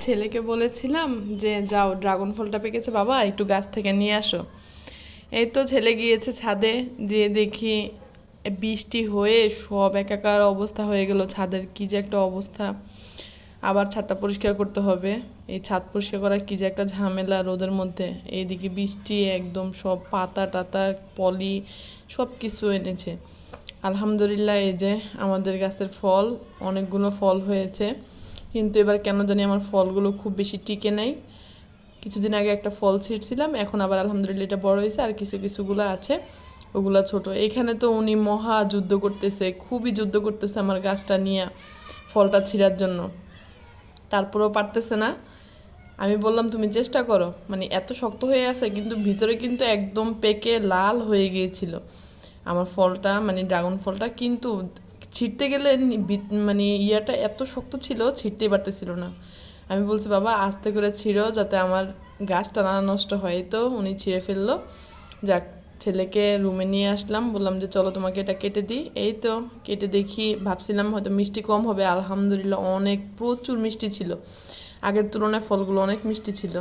ছেলেকে বলেছিলাম যে যাও ড্রাগন ফলটা পেকেছে বাবা একটু গাছ থেকে নিয়ে আসো। এই তো ছেলে গিয়েছে ছাদে, যে দেখি বৃষ্টি হয়ে সব একাকার অবস্থা হয়ে গেল, ছাদের কি যে একটা অবস্থা। আবার ছাদটা পরিষ্কার করতে হবে। এই ছাদ পরিষ্কার করা কি যে একটা ঝামেলা রোদের মধ্যে। এইদিকে বৃষ্টি একদম সব পাতা টাতা পলি সব কিছু এনেছে। আলহামদুলিল্লাহ এই যে আমাদের গাছের ফল, অনেকগুলো ফল হয়েছে, কিন্তু এবার কেন জানি আমার ফলগুলো খুব বেশি টিকে নেই। কিছুদিন আগে একটা ফল ছিঁড়ছিলাম, এখন আবার আলহামদুলিল্লাহ এটা বড় হয়েছে, আর কিছু কিছুগুলো আছে ওগুলা ছোট। এখানে তো উনি মহা যুদ্ধ করতেছে, খুবই যুদ্ধ করতেছে আমার গাছটা নিয়ে ফলটা ছিঁড়ার জন্য, তারপরেও পারতেছে না। আমি বললাম তুমি চেষ্টা করো, মানে এত শক্ত হয়ে আছে কিন্তু ভিতরে কিন্তু একদম পেকে লাল হয়ে গিয়েছিল আমার ফলটা, মানে ড্রাগন ফলটা। কিন্তু ছিঁড়তে গেলে মানে ইয়াটা এত শক্ত ছিল, ছিঁড়তেই পারতেছিল না। আমি বলছি বাবা আস্তে করে ছিঁড়ো যাতে আমার গাছটা না নষ্ট হয়। তো উনি ছিঁড়ে ফেললো। যাক, ছেলেকে রুমে নিয়ে আসলাম, বললাম যে চলো তোমাকে এটা কেটে দিই। এই তো কেটে দেখি, ভাবছিলাম হয়তো মিষ্টি কম হবে, আলহামদুলিল্লাহ অনেক প্রচুর মিষ্টি ছিল, আগের তুলনায় ফলগুলো অনেক মিষ্টি ছিল।